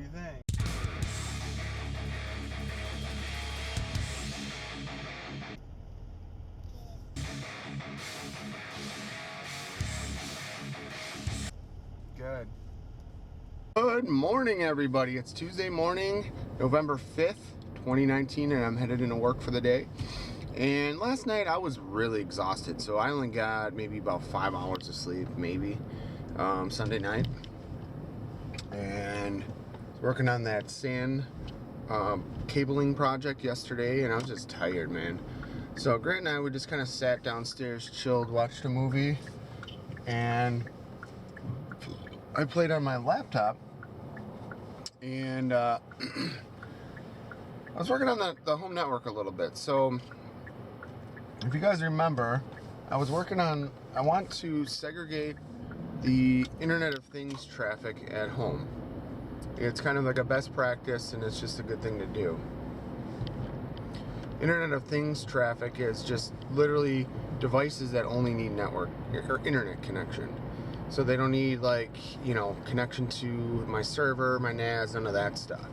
you think? Good. Good morning, everybody. It's Tuesday morning, November 5th, 2019, and I'm headed into work for the day. And last night I was really exhausted, so I only got maybe about 5 hours of sleep, maybe, Sunday night. And I was working on that sand cabling project yesterday, and I was just tired, man. So Grant and I, we just kind of sat downstairs, chilled, watched a movie, and I played on my laptop. And I was working on the home network a little bit. So if you guys remember, I want to segregate the Internet of Things traffic at home. It's kind of like a best practice, and it's just a good thing to do. Internet of Things traffic is just literally devices that only need network or internet connection. So they don't need, like, connection to my server, my NAS, none of that stuff.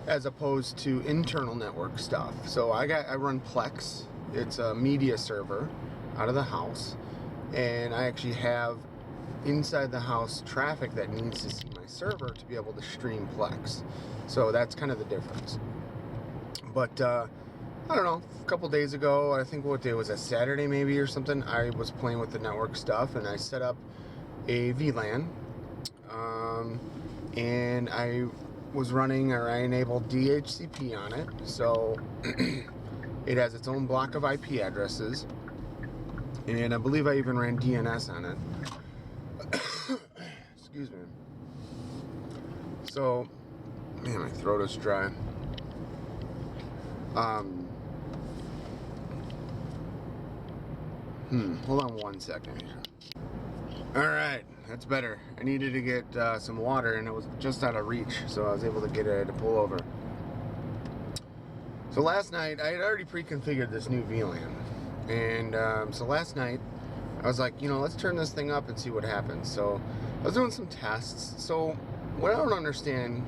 As opposed to internal network stuff. So I run Plex. It's a media server out of the house, and I actually have inside the house traffic that needs to see my server to be able to stream Plex. So that's kind of the difference. But I don't know, a couple days ago, I think what day was that, Saturday maybe or something, I was playing with the network stuff, and I set up a VLAN, and I was running, or I enabled DHCP on it, so it has its own block of IP addresses, and I believe I even ran DNS on it. Excuse me. So, man, my throat is dry. Hold on one second here. Alright, that's better. I needed to get some water, and it was just out of reach, so I was able to get it to pull over. So last night, I had already pre-configured this new VLAN. And so last night, I was like, let's turn this thing up and see what happens. So I was doing some tests. So what I don't understand,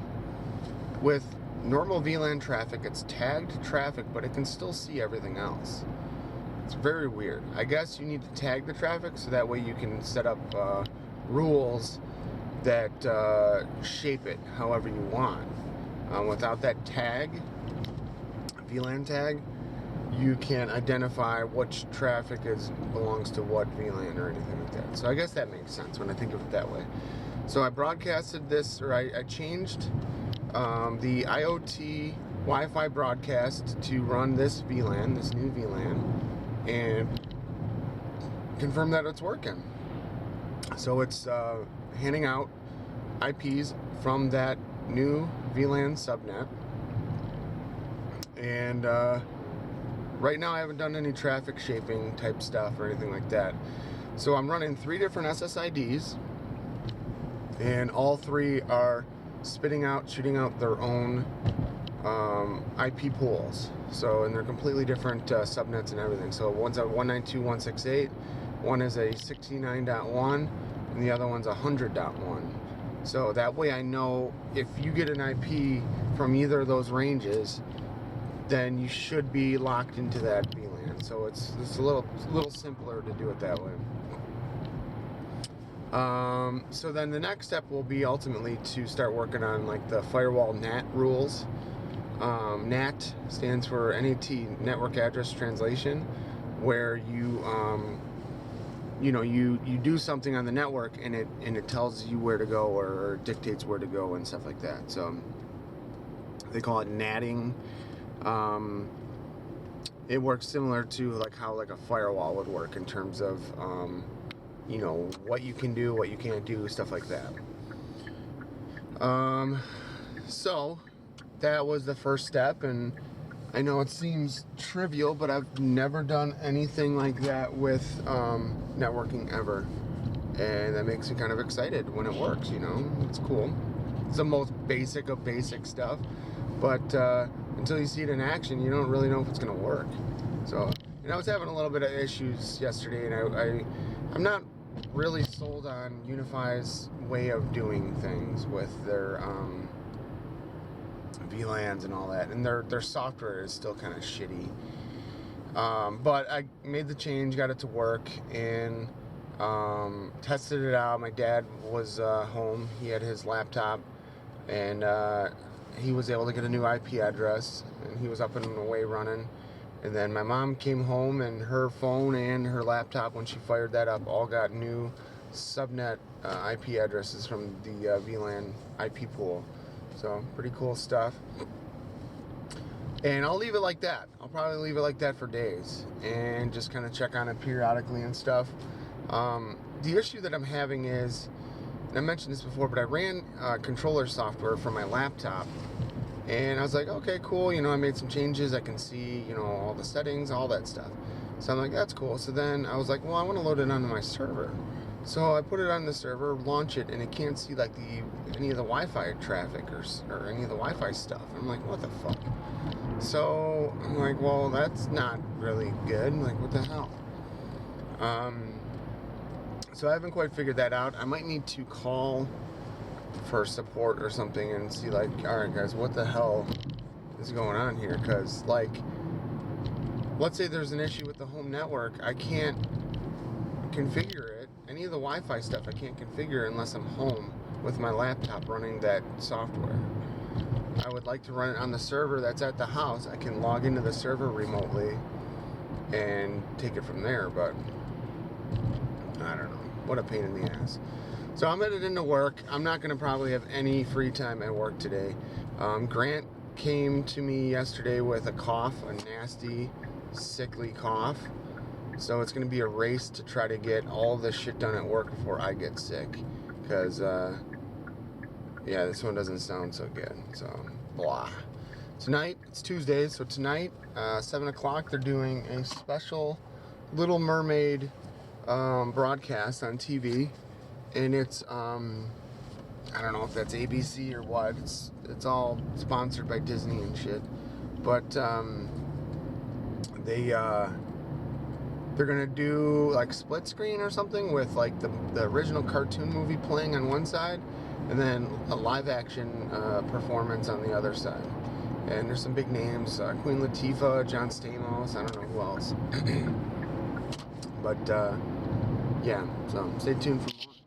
with normal VLAN traffic, it's tagged traffic, but it can still see everything else. It's very weird. I guess you need to tag the traffic so that way you can set up rules that shape it however you want. Without that tag, VLAN tag, you can't identify which traffic belongs to what VLAN or anything like that. So I guess that makes sense when I think of it that way. So I broadcasted this, or I changed the IoT Wi-Fi broadcast to run this VLAN, this new VLAN, and confirm that it's working. So it's handing out IPs from that new VLAN subnet, and right now I haven't done any traffic shaping type stuff or anything like that. So I'm running 3 different SSIDs, and all 3 are shooting out their own IP pools. So, and they're completely different subnets and everything. So one's a 192.168, one is a 69.1, and the other one's a 100.1. So that way I know if you get an IP from either of those ranges, then you should be locked into that VLAN. So it's a little simpler to do it that way. So then the next step will be ultimately to start working on like the firewall NAT rules. NAT stands for NAT, Network Address Translation, where you do something on the network, and it tells you where to go, or dictates where to go and stuff like that. So they call it natting. It works similar to like how like a firewall would work in terms of what you can do, what you can't do, stuff like that. So that was the first step, and I know it seems trivial, but I've never done anything like that with networking ever, and that makes me kind of excited when it works. It's cool. It's the most basic of basic stuff, but until you see it in action, you don't really know if it's going to work. So I was having a little bit of issues yesterday, and I'm not really sold on Unify's way of doing things with their VLANs and all that, and their software is still kind of shitty. But I made the change, got it to work, and tested it out. My dad was home. He had his laptop, and he was able to get a new IP address, and he was up and away running. And then my mom came home, and her phone and her laptop, when she fired that up, all got new subnet IP addresses from the VLAN IP pool. So pretty cool stuff. And I'll leave it like that. I'll probably leave it like that for days and just kind of check on it periodically and stuff. The issue that I'm having is, and I mentioned this before, but I ran controller software for my laptop, and I was like, okay, cool, you know, I made some changes, I can see, you know, all the settings, all that stuff. So I'm like, that's cool. So then I was like, well, I want to load it onto my server. So I put it on the server, launch it, and it can't see like any of the Wi-Fi traffic or any of the Wi-Fi stuff. I'm like, what the fuck? So I'm like, well, that's not really good. I'm like, what the hell? So I haven't quite figured that out. I might need to call for support or something and see, like, all right, guys, what the hell is going on here? Because, like, let's say there's an issue with the home network. I can't configure it. Any of the Wi-Fi stuff I can't configure unless I'm home with my laptop running that software. I would like to run it on the server that's at the house. I can log into the server remotely and take it from there, but I don't know. What a pain in the ass. So I'm headed into work. I'm not going to probably have any free time at work today. Grant came to me yesterday with a cough, a nasty, sickly cough. So it's going to be a race to try to get all this shit done at work before I get sick. Because, yeah, this one doesn't sound so good. So, blah. Tonight, it's Tuesday, so tonight, 7 o'clock, they're doing a special Little Mermaid broadcast on TV. And it's, I don't know if that's ABC or what. It's all sponsored by Disney and shit. But, they're gonna do like split screen or something with like the original cartoon movie playing on one side, and then a live action performance on the other side. And there's some big names: Queen Latifah, John Stamos. I don't know who else. But yeah, so stay tuned for more.